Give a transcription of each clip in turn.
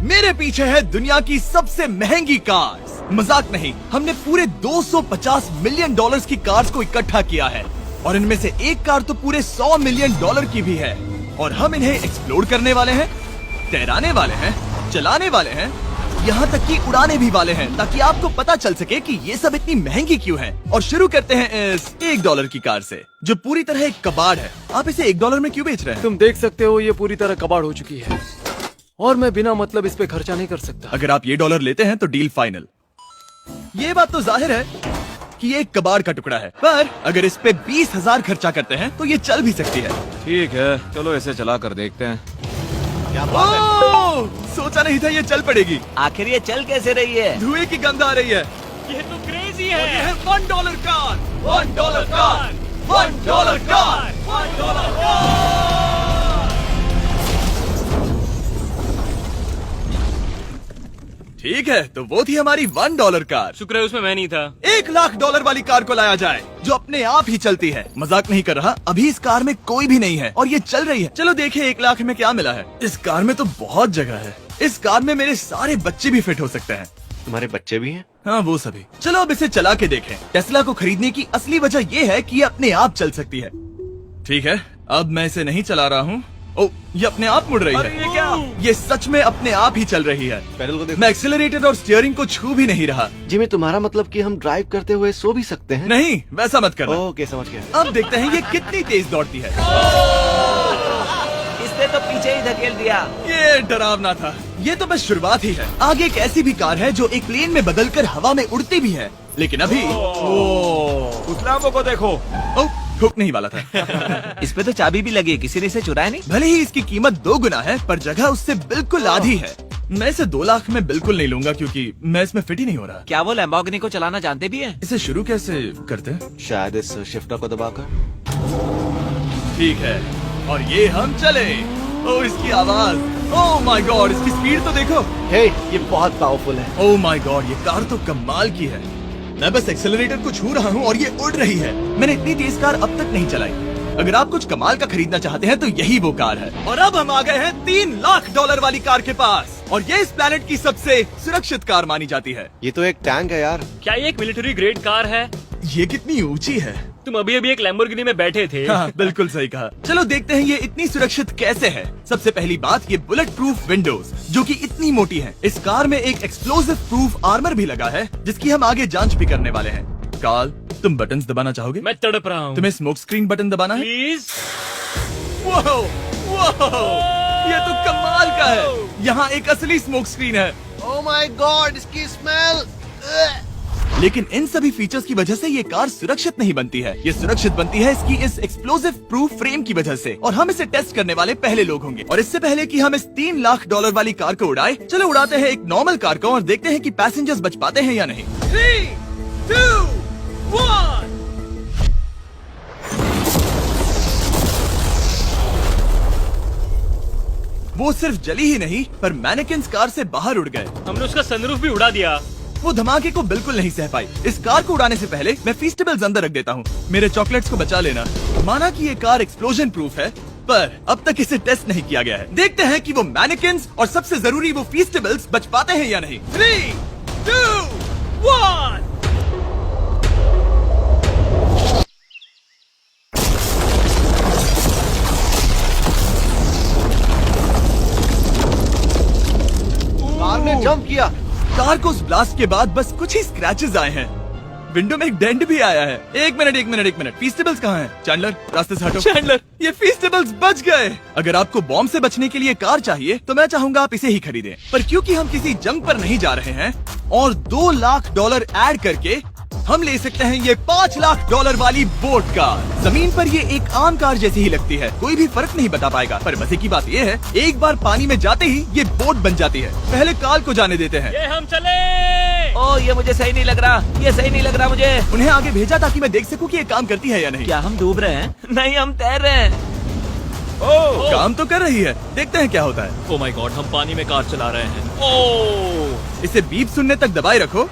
मेरे पीछे है दुनिया की सबसे महंगी कार्स। मजाक नहीं, हमने पूरे 250 मिलियन डॉलर्स की कार्स को इकट्ठा किया है और इनमें से एक कार तो पूरे 100 मिलियन डॉलर की भी है। और हम इन्हें एक्सप्लोर करने वाले हैं, तैराने वाले हैं, चलाने वाले हैं, यहाँ तक कि उड़ाने भी वाले हैं, ताकि आपको पता चल सके कि ये सब इतनी महंगी क्यों है। और शुरू करते हैं इस $1 की कार से, जो पूरी तरह एक कबाड़ है। आप इसे $1 में क्यों बेच रहे हैं? तुम देख सकते हो ये पूरी तरह कबाड़ हो चुकी है और मैं बिना मतलब इस पे खर्चा नहीं कर सकता। अगर आप ये $1 लेते हैं तो डील फाइनल। ये बात तो जाहिर है कि ये एक कबाड़ का टुकड़ा है, पर अगर इस पे 20,000 खर्चा करते हैं तो ये चल भी सकती है। ठीक है, चलो इसे चला कर देखते हैं। क्या बात है? सोचा नहीं था ये चल पड़ेगी। आखिर ये चल कैसे रही है? धुएं की गंध आ रही है। ये तो क्रेजी और ये है $1 कार, $1 कार, $1 कार, $1 कार। ठीक है, तो वो थी हमारी $1 कार। शुक्र है उसमें मैं नहीं था। $1,00,000 वाली कार को लाया जाए, जो अपने आप ही चलती है। मजाक नहीं कर रहा, अभी इस कार में कोई भी नहीं है और ये चल रही है। चलो देखें 1 लाख में क्या मिला है। इस कार में तो बहुत जगह है। इस कार में मेरे सारे बच्चे भी फिट हो सकते हैं। तुम्हारे बच्चे भी हैं? हाँ, वो सभी। चलो अब इसे चला के देखें। टेस्ला को खरीदने की असली वजह ये है कि ये अपने आप चल सकती है। ठीक है, अब मैं इसे नहीं चला रहा हूँ। ओ, ये अपने आप मुड़ रही है। ये क्या? ये सच में अपने आप ही चल रही है। पैडल को देखो। मैं एक्सीलरेटर और स्टीयरिंग को छू भी नहीं रहा। जिमी, तुम्हारा मतलब कि हम ड्राइव करते हुए सो भी सकते हैं? नहीं, वैसा मत करना। ओके, समझ गया। अब देखते हैं ये कितनी तेज दौड़ती है। इसने तो पीछे ही धकेल दिया। ये डरावना था। ये तो बस शुरुआत ही है। आगे एक ऐसी भी कार है जो एक प्लेन में बदलकर हवा में उड़ती भी है, लेकिन अभी उस लैम्बो को देखो। ओ, हुक नहीं वाला था। इस पे तो चाबी भी लगी है, किसी ने इसे चुराया नहीं। भले ही इसकी कीमत 2 गुना है, पर जगह उससे बिल्कुल आधी है। मैं इसे 2 लाख में बिल्कुल नहीं लूंगा, क्योंकि मैं इसमें फिट ही नहीं हो रहा। क्या वो लैम्बोर्गिनी को चलाना जानते भी हैं? इसे शुरू कैसे करते हैं? शायद इस शिफ्टर को दबाकर। ठीक है, और ये हम चले। ओ, इसकी आवाज, ओह माय गॉड, इसकी स्पीड तो देखो। हे, ये बहुत पावरफुल है। ओह माय गॉड, ये कार तो कमाल की है। मैं बस एक्सेलरेटर को छू रहा हूँ और ये उड़ रही है। मैंने इतनी तेज कार अब तक नहीं चलाई। अगर आप कुछ कमाल का खरीदना चाहते हैं तो यही वो कार है। और अब हम आ गए हैं $3 लाख वाली कार के पास, और ये इस प्लेनेट की सबसे सुरक्षित कार मानी जाती है। ये तो एक टैंक है यार। क्या ये एक मिलिट्री ग्रेड कार है? ये कितनी ऊंची है। तुम अभी अभी एक लैम्बोर्गिनी में बैठे थे। हाँ, बिल्कुल सही कहा। चलो देखते हैं ये इतनी सुरक्षित कैसे है। सबसे पहली बात, ये बुलेट प्रूफ विंडोज, जो कि इतनी मोटी हैं। इस कार में एक एक्सप्लोसिव प्रूफ आर्मर भी लगा है, जिसकी हम आगे जांच भी करने वाले हैं। कार्ल, तुम बटन्स दबाना चाहोगे? मैं तड़प रहा हूँ। तुम्हें स्मोक स्क्रीन बटन दबाना है? प्लीज। वाह, वाह, ये तो कमाल का है। यहाँ एक असली स्मोक स्क्रीन है। ओह माय गॉड, इसकी स्मेल। लेकिन इन सभी फीचर्स की वजह से ये कार सुरक्षित नहीं बनती है। ये सुरक्षित बनती है इसकी इस एक्सप्लोसिव प्रूफ फ्रेम की वजह से, और हम इसे टेस्ट करने वाले पहले लोग होंगे। और इससे पहले कि हम इस $3 लाख वाली कार को उड़ाए, चलो उड़ाते हैं एक नॉर्मल कार को और देखते हैं कि पैसेंजर्स बच पाते हैं या नहीं। 3, 2, 1। वो सिर्फ जली ही नहीं, पर मैनेकिन्स कार से बाहर उड़ गए। हमने उसका सनरूफ भी उड़ा दिया। वो धमाके को बिल्कुल नहीं सह पाई। इस कार को उड़ाने से पहले मैं फीस्टेबल्स अंदर रख देता हूँ। मेरे चॉकलेट्स को बचा लेना। माना कि ये कार एक्सप्लोजन प्रूफ है, पर अब तक इसे टेस्ट नहीं किया गया है। देखते हैं कि वो मैनेकिन्स और सबसे जरूरी वो फीस्टेबल्स बच पाते हैं या नहीं। 3, 2, 1। कार ने जंप किया। कार को उस ब्लास्ट के बाद बस कुछ ही स्क्रैचेस आए हैं। विंडो में एक डेंट भी आया है। एक मिनट, फीस्टेबल्स कहाँ हैं? चैंडलर, रास्ते से हटो। चैंडलर, ये फीस्टेबल्स बच गए। अगर आपको बॉम्ब से बचने के लिए कार चाहिए तो मैं चाहूंगा आप इसे ही खरीदें। पर क्योंकि हम किसी जंग पर नहीं जा रहे हैं और $2 लाख ऐड करके हम ले सकते हैं ये $5 लाख वाली बोट कार। जमीन पर ये एक आम कार जैसी ही लगती है, कोई भी फर्क नहीं बता पाएगा। पर मजे की बात ये है, एक बार पानी में जाते ही ये बोट बन जाती है। पहले कार्ल को जाने देते हैं। ये हम चले। ओ, ये मुझे सही नहीं लग रहा। ये सही नहीं लग रहा मुझे। उन्हें आगे भेजा ताकि मैं देख सकूं कि ये काम करती है या नहीं। क्या हम डूब रहे हैं? नहीं, हम तैर रहे हैं। काम तो कर रही है, देखते हैं क्या होता है। ओ माय गॉड, हम पानी में कार चला रहे हैं। ओ, इसे बीप सुनने तक दबाए रखो।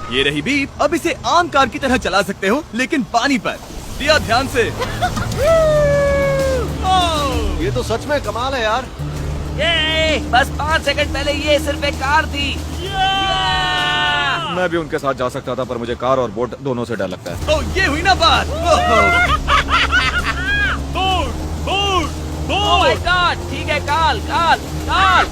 ये रही बीप। अब इसे आम कार की तरह चला सकते हो, लेकिन पानी पर। दिया ध्यान से। ये तो सच में कमाल है यार। ये बस 5 सेकंड पहले ये सिर्फ एक कार थी। मैं भी उनके साथ जा सकता था, पर मुझे कार और बोट दोनों से डर लगता है। ओ ये हुई ना बात। ओह माय गॉड, ठीक है, काल काल काल।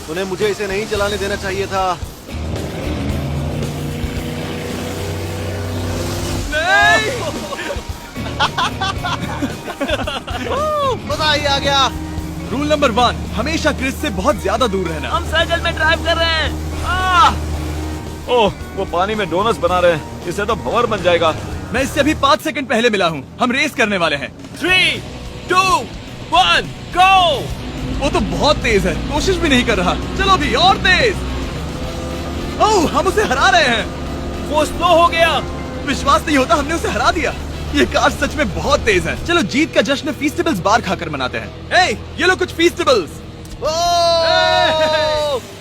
तूने मुझे इसे नहीं चलाने देना चाहिए था। मजा ही आ गया। रूल नंबर 1, हमेशा क्रिस से बहुत ज्यादा दूर रहना। हम सर्कल में ड्राइव कर रहे हैं। ओह, वो पानी में डोनट्स बना रहे हैं। इससे तो भंवर बन जाएगा। मैं इससे अभी 5 सेकंड पहले मिला हूँ। हम रेस करने वाले हैं। 3, 2, 1, go! वो तो बहुत तेज है, कोशिश भी नहीं कर रहा। चलो भी और तेज। ओह, हम उसे हरा रहे हैं। वो स्लो हो गया। विश्वास नहीं होता, हमने उसे हरा दिया। ये कार सच में बहुत तेज है। चलो जीत का जश्न फीस्टेबल्स बार खाकर मनाते हैं। ए, ये लो कुछ फीस्टेबल्स।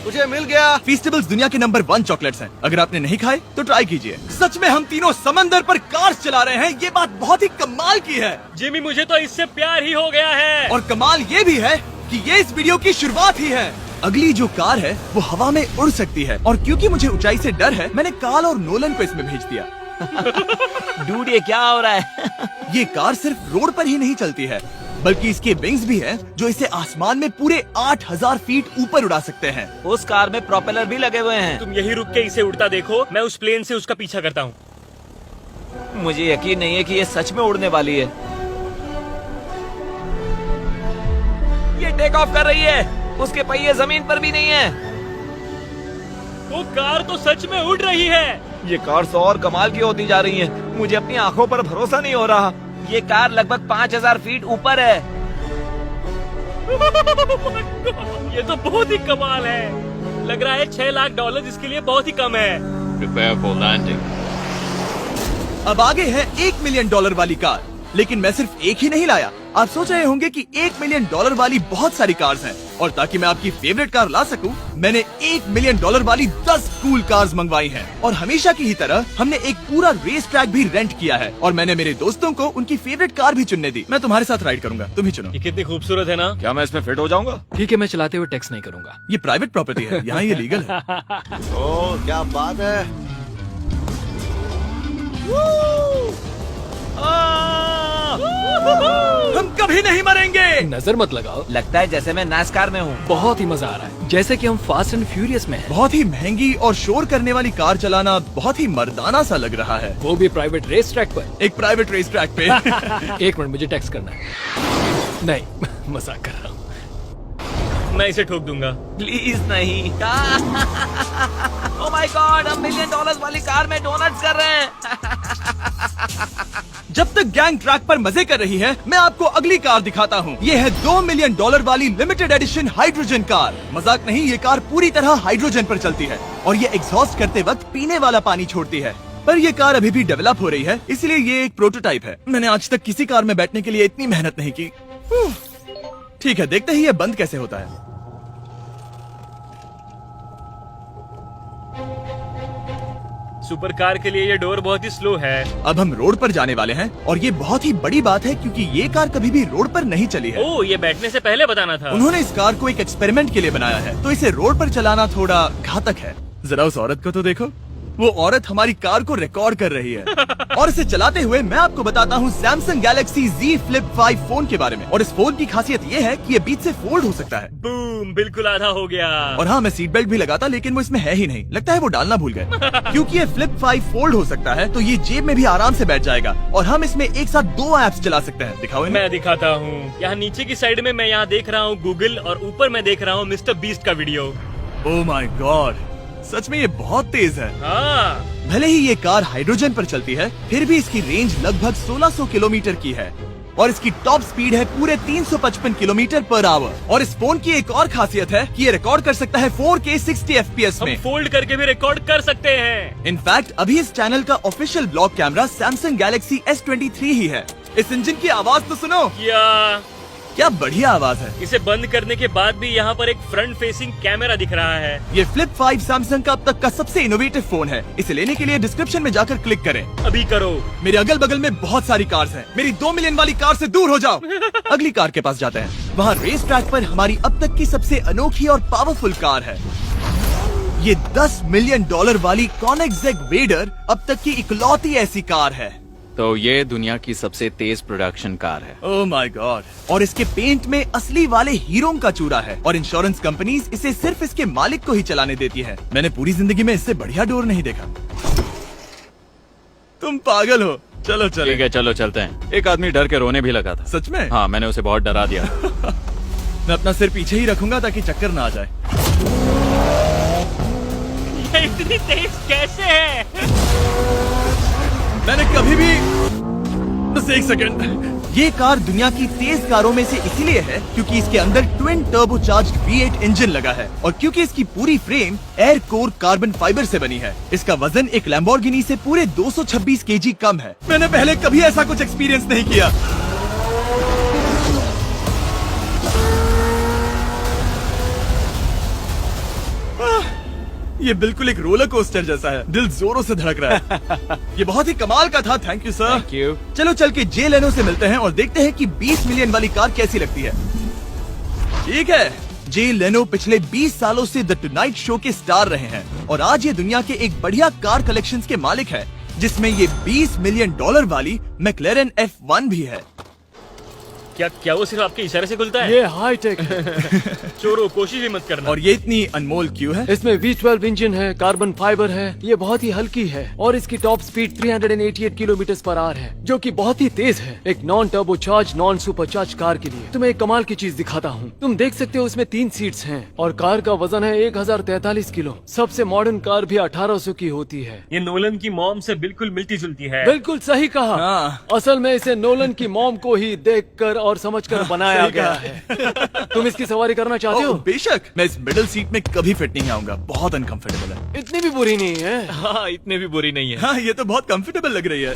मुझे मिल गया। फीस्टेबल्स दुनिया के नंबर 1 चॉकलेट्स हैं। अगर आपने नहीं खाए तो ट्राई कीजिए। सच में हम तीनों समंदर पर कार चला रहे हैं। ये बात बहुत ही कमाल की है। जिमी, मुझे तो इससे प्यार ही हो गया है। और कमाल ये भी है कि ये इस वीडियो की शुरुआत ही है। अगली जो कार है वो हवा में उड़ सकती है, और क्योंकि मुझे ऊंचाई से डर है, मैंने काल और नोलन को इसमें भेज दिया। डूड, ये क्या हो रहा है? ये कार सिर्फ रोड पर ही नहीं चलती है, बल्कि इसके विंग्स भी हैं, जो इसे आसमान में पूरे 8000 फीट ऊपर उड़ा सकते हैं। उस कार में प्रोपेलर भी लगे हुए हैं। तुम यही रुक के इसे उड़ता देखो, मैं उस प्लेन से उसका पीछा करता हूँ। मुझे यकीन नहीं है कि ये सच में उड़ने वाली है। ये टेक ऑफ कर रही है। उसके पहिए जमीन पर भी नहीं है। वो कार तो सच में उड़ रही है। ये कार तो और कमाल की होती जा रही है। मुझे अपनी आंखों पर भरोसा नहीं हो रहा। ये कार लगभग 5000 फीट ऊपर है। ये तो बहुत ही कमाल है। लग रहा है $6 लाख इसके लिए बहुत ही कम है। Prepare for landing. अब आगे है $1 मिलियन वाली कार। लेकिन मैं सिर्फ एक ही नहीं लाया। आप सोच रहे होंगे कि $1 मिलियन वाली बहुत सारी कार्स हैं, और ताकि मैं आपकी फेवरेट कार ला सकूं, मैंने $1 मिलियन वाली 10 कूल कार्स मंगवाई हैं। और हमेशा की ही तरह हमने एक पूरा रेस ट्रैक भी रेंट किया है, और मैंने मेरे दोस्तों को उनकी फेवरेट कार भी चुनने दी। मैं तुम्हारे साथ राइड करूंगा, तुम ही चुनो। ये कितनी खूबसूरत है ना। क्या मैं इसमें फिट हो जाऊंगा? ठीक है, मैं चलाते हुए टैक्स नहीं करूंगा। ये प्राइवेट प्रॉपर्टी है, यहाँ ये लीगल है। ओह, क्या बात है। हम कभी नहीं मरेंगे। नजर मत लगाओ। लगता है जैसे मैं नास्कार में हूँ। बहुत ही मजा आ रहा है, जैसे कि हम फास्ट एंड फ्यूरियस में हैं। बहुत ही महंगी और शोर करने वाली कार चलाना बहुत ही मर्दाना सा लग रहा है। वो भी प्राइवेट रेस ट्रैक पर। एक प्राइवेट रेस ट्रैक पे। 1 मिनट, मुझे टैक्स करना है। नहीं, मजाक कर रहा हूँ। मैं इसे ठोक दूंगा। प्लीज नहीं। ओह माय गॉड, हम $1 मिलियन वाली कार में डोनट्स कर रहे हैं। जब तक गैंग ट्रैक पर मजे कर रही है, मैं आपको अगली कार दिखाता हूँ। ये है $2 मिलियन वाली लिमिटेड एडिशन हाइड्रोजन कार। मजाक नहीं, ये कार पूरी तरह हाइड्रोजन पर चलती है, और ये एग्जॉस्ट करते वक्त पीने वाला पानी छोड़ती है। पर ये कार अभी भी डेवलप हो रही है, इसलिए ये एक प्रोटोटाइप है। मैंने आज तक किसी कार में बैठने के लिए इतनी मेहनत नहीं की। ठीक है, देखते ही ये बंद कैसे होता है। सुपर कार के लिए ये डोर बहुत ही स्लो है। अब हम रोड पर जाने वाले हैं, और ये बहुत ही बड़ी बात है, क्योंकि ये कार कभी भी रोड पर नहीं चली है। ओह, ये बैठने से पहले बताना था। उन्होंने इस कार को एक एक्सपेरिमेंट के लिए बनाया है, तो इसे रोड पर चलाना थोड़ा घातक है। जरा उस औरत को तो देखो। वो औरत हमारी कार को रिकॉर्ड कर रही है। और इसे चलाते हुए मैं आपको बताता हूँ Samsung Galaxy Z Flip 5 phone के बारे में। और इस फोन की खासियत ये है कि ये बीच से फोल्ड हो सकता है। बूम, बिल्कुल आधा हो गया। और हाँ, मैं सीट बेल्ट भी लगाता, लेकिन वो इसमें है ही नहीं। लगता है वो डालना भूल गए। क्योंकि ये Flip 5 फोल्ड हो सकता है, तो ये जेब में भी आराम से बैठ जाएगा, और हम इसमें एक साथ 2 ऐप्स चला सकते हैं। दिखाओ इन्हें। मैं दिखाता हूँ। यहाँ नीचे की साइड में मैं यहाँ देख रहा हूँ गूगल, और ऊपर मैं देख रहा हूँ मिस्टर बीस्ट का वीडियो। ओह माय गॉड, सच में ये बहुत तेज है। हाँ, भले ही ये कार हाइड्रोजन पर चलती है, फिर भी इसकी रेंज लगभग 1600 किलोमीटर की है, और इसकी टॉप स्पीड है पूरे 355 किलोमीटर पर आवर। और इस फोन की एक और खासियत है कि ये रिकॉर्ड कर सकता है 4K 60 FPS हम में। फोल्ड करके भी रिकॉर्ड कर सकते हैं। इनफैक्ट अभी इस चैनल का official blog camera Samsung Galaxy S23 ही है। इस इंजन की आवाज तो सुनो। या क्या बढ़िया आवाज है। इसे बंद करने के बाद भी यहाँ पर एक फ्रंट फेसिंग कैमरा दिख रहा है। ये फ्लिप 5 सैमसंग का अब तक का सबसे इनोवेटिव फोन है। इसे लेने के लिए डिस्क्रिप्शन में जाकर क्लिक करें। अभी करो। मेरे अगल बगल में बहुत सारी कार्स हैं। मेरी 2 मिलियन वाली कार से दूर हो जाओ। अगली कार के पास जाते हैं। वहाँ रेस ट्रैक पर हमारी अब तक की सबसे अनोखी और पावरफुल कार है। ये $10 मिलियन वाली कॉनिग्सेग वेडर अब तक की इकलौती ऐसी कार है। तो ये दुनिया की सबसे तेज प्रोडक्शन कार है। Oh my God. और इसके पेंट में असली वाले हीरों का चूरा है और इंश्योरेंस कंपनीज इसे सिर्फ इसके मालिक को ही चलाने देती है। मैंने पूरी जिंदगी में इससे बढ़िया डोर नहीं देखा। तुम पागल हो। चलो चलो। ठीक है चलो चलते हैं। एक आदमी डर के रोने भी लगा था। सच में? हाँ मैंने उसे बहुत डरा दिया। मैं अपना सिर पीछे ही रखूंगा ताकि चक्कर ना आ जाए। ये इतनी तेज कैसे है? मैंने कभी भी बस एक सेकंड। ये कार दुनिया की तेज कारों में से इसीलिए है क्योंकि इसके अंदर ट्विन टर्बोचार्ज्ड V8 इंजन लगा है और क्योंकि इसकी पूरी frame air core carbon fibre से बनी है। इसका वजन एक लैम्बोर्गिनी से पूरे 226 kg कम है। मैंने पहले कभी ऐसा कुछ एक्सपीरियंस नहीं किया। ये बिल्कुल एक रोलर कोस्टर जैसा है। दिल जोरों से धड़क रहा है। ये बहुत ही कमाल का था। Thank you sir. Thank you. चलो चल के जे लेनो से मिलते हैं और देखते हैं कि 20 मिलियन वाली कार कैसी लगती है। ठीक है। जे लेनो पिछले 20 सालों से द टुनाइट शो के स्टार रहे हैं और आज ये दुनिया के एक बढ़िया कार कलेक्शंस के मालिक है जिसमें ये $20 मिलियन वाली मैक्लेरन F1 भी है। क्या वो सिर्फ आपके इशारे से खुलता है? ये हाई टेक है। चोरों कोशिश भी मत करना। और ये इतनी अनमोल क्यों है? इसमें V12 इंजन है, कार्बन फाइबर है, ये बहुत ही हल्की है और इसकी top speed 388 kilometre per hour है जो कि बहुत ही तेज है एक non turbocharge non supercharge car के लिए। तुम्हें एक कमाल की चीज दिखाता हूँ। तुम देख सकते हो इसमें 3 सीट्स हैं और कार का वजन है 1043 किलो। सबसे मॉडर्न कार भी 1800 की होती है। ये नोलन की मॉम से बिल्कुल मिलती जुलती है। बिल्कुल सही कहा। हाँ। असल में इसे नोलन की मॉम को ही देखकर और समझकर बनाया सही गया कहा। है। तुम इसकी सवारी करना चाहते हो? बेशक। मैं इस मिडिल सीट में कभी फिट नहीं आऊंगा। बहुत अनकंफर्टेबल है। इतनी भी बुरी नहीं है। हाँ इतने भी बुरी नहीं है। हाँ ये तो बहुत कंफर्टेबल लग रही है।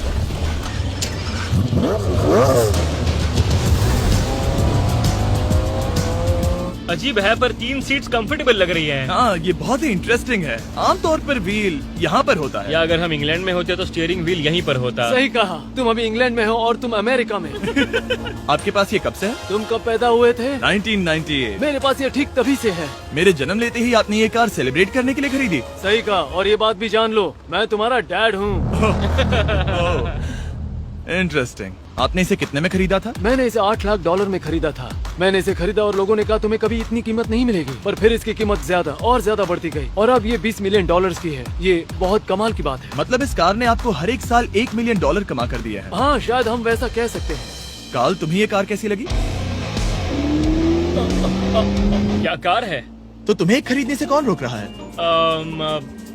अजीब है पर 3 सीट्स कंफर्टेबल लग रही हैं। हाँ ये बहुत ही इंटरेस्टिंग है। आमतौर पर व्हील यहाँ पर होता है। या अगर हम इंग्लैंड में होते तो स्टीयरिंग व्हील यहीं पर होता। सही कहा। तुम अभी इंग्लैंड में हो और तुम अमेरिका में। आपके पास ये कब से है? तुम कब पैदा हुए थे? 1998। मेरे पास ये ठीक तभी से है। मेरे जन्म लेते ही आपने ये कार सेलिब्रेट करने के लिए खरीदी। सही कहा। और ये बात भी जान लो, मैं तुम्हारा डैड हूँ। इंटरेस्टिंग। आपने इसे कितने में खरीदा था? मैंने इसे $8 लाख में खरीदा था। मैंने इसे खरीदा और लोगों ने कहा तुम्हें कभी इतनी कीमत नहीं मिलेगी, पर फिर इसकी कीमत ज्यादा और ज्यादा बढ़ती गई और अब ये $20 मिलियन की है। ये बहुत कमाल की बात है। मतलब इस कार ने आपको हर एक साल $1 मिलियन कमा कर दिया है। हाँ शायद हम वैसा कह सकते हैं। काल तुम्हें ये कार कैसी लगी? क्या कार है? तो तुम्हें खरीदने से कौन रोक रहा है?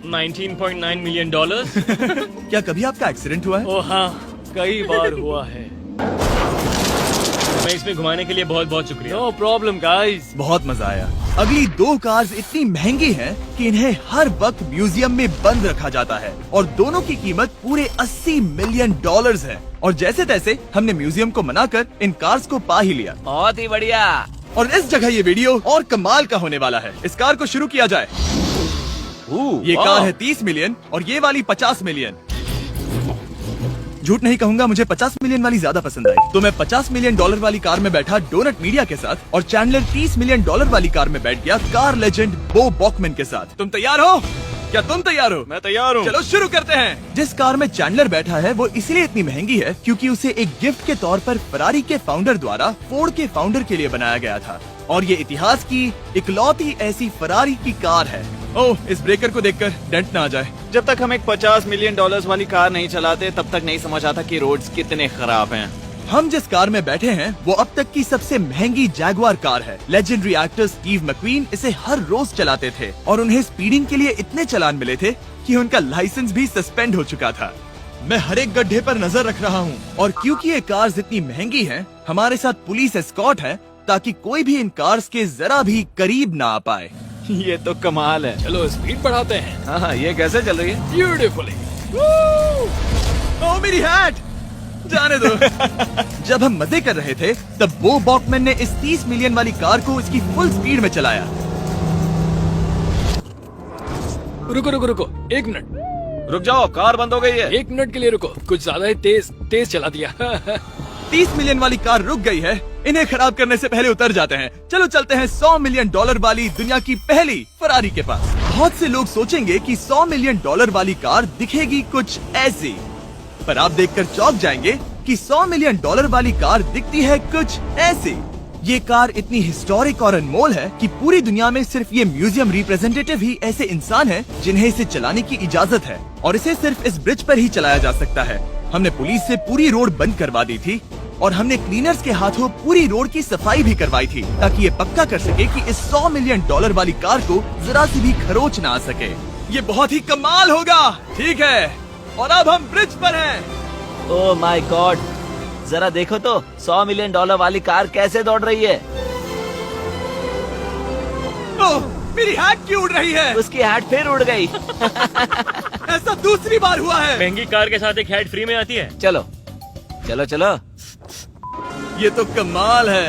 19.9 मिलियन डॉलर्स। क्या कभी आपका एक्सीडेंट हुआ है? ओ हाँ, कई बार हुआ है। मैं इसमें घुमाने के लिए बहुत बहुत शुक्रिया। No problem guys. बहुत मजा आया। अगली 2 कार्स इतनी महंगी हैं कि इन्हें हर वक्त म्यूजियम में बंद रखा जाता है और दोनों की कीमत पूरे $80 मिलियन है। और जैसे तैसे हमने म्यूजियम को मनाकर इन कार्स को पा ही लिया। बहुत ही बढ़िया। और इस जगह ये वीडियो और कमाल का होने वाला है। इस कार को शुरू किया जाए। ये कार है 30 मिलियन और ये वाली 50 मिलियन। झूठ नहीं कहूंगा, मुझे 50 मिलियन वाली ज्यादा पसंद आई। तो मैं $50 मिलियन वाली कार में बैठा डोनट मीडिया के साथ और चैंडलर $30 मिलियन वाली कार में बैठ गया कार लेजेंड बो बॉकमैन के साथ। तुम तैयार हो? क्या तुम तैयार हो? मैं तैयार हूँ। चलो शुरू करते हैं। जिस कार में चैंडलर बैठा है वो इसलिए इतनी महंगी है क्योंकि उसे एक गिफ्ट के तौर पर फरारी के फाउंडर द्वारा फोर्ड के फाउंडर के लिए बनाया गया था और ये इतिहास की इकलौती ऐसी फरारी की कार है। ओह, इस ब्रेकर को देखकर डेंट ना आ जाए। जब तक हम एक $50 मिलियन वाली कार नहीं चलाते तब तक नहीं समझ आता कि रोड्स कितने खराब हैं। हम जिस कार में बैठे हैं वो अब तक की सबसे महंगी जैगवार कार है। लेजेंडरी एक्टर स्टीव मैक्वीन इसे हर रोज चलाते थे और उन्हें स्पीडिंग के लिए इतने चालान मिले थे कि उनका लाइसेंस भी सस्पेंड हो चुका था। मैं हर एक गड्ढे पर नजर रख रहा हूँ और क्योंकि ये कार्स इतनी महंगी हैं, हमारे साथ पुलिस एस्कॉर्ट है ताकि कोई भी इन कार्स के जरा भी करीब ना आ पाए। ये तो कमाल है। चलो स्पीड बढ़ाते हैं। हाँ ये कैसे चल रही है? ब्यूटीफुली। ओह मेरी हैट! जाने दो। जब हम मजे कर रहे थे तब बो बॉकमैन ने इस 30 मिलियन वाली कार को इसकी फुल स्पीड में चलाया। रुको रुको रुको, 1 मिनट। रुक जाओ, कार बंद हो गई है। 1 मिनट के लिए रुको, कुछ ज्यादा ही तेज चला दिया। 30 मिलियन वाली कार रुक गई है। इन्हें खराब करने से पहले उतर जाते हैं। चलो चलते हैं $100 मिलियन वाली दुनिया की पहली फरारी के पास। बहुत से लोग सोचेंगे कि $100 मिलियन वाली कार दिखेगी कुछ ऐसी, पर आप देखकर चौंक जाएंगे कि $100 मिलियन वाली कार दिखती है कुछ ऐसी। ये कार इतनी हिस्टोरिक और अनमोल है कि पूरी दुनिया में सिर्फ ये म्यूजियम रिप्रेजेंटेटिव ही ऐसे इंसान हैं जिन्हें इसे चलाने की इजाजत है, और इसे सिर्फ इस ब्रिज पर ही चलाया जा सकता है। हमने पुलिस से पूरी रोड बंद करवा दी थी और हमने क्लीनर्स के हाथों पूरी रोड की सफाई भी करवाई थी, ताकि ये पक्का कर सके कि इस $100 मिलियन वाली कार को जरा सी भी खरोच ना आ सके। ये बहुत ही कमाल होगा, ठीक है? और अब हम ब्रिज पर हैं। ओह माय गॉड, जरा देखो तो $100 मिलियन वाली कार कैसे दौड़ रही है। ओह, मेरी हैट क्यों उड़ रही है? उसकी हैट फिर उड़ गई। ऐसा दूसरी बार हुआ है। महंगी कार के साथ एक हेड फ्री में आती है। चलो चलो चलो। ये तो कमाल है।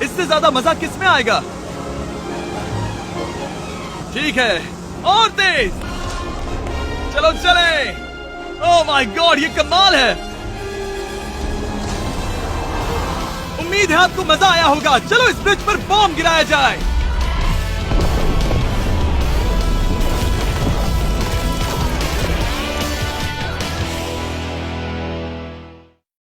इससे ज्यादा मजा किस में आएगा? ठीक है, और तेज। चलो चले। ओह माय गॉड, ये कमाल है। उम्मीद है आपको मजा आया होगा। चलो इस ब्रिज पर बॉम्ब गिराया जाए।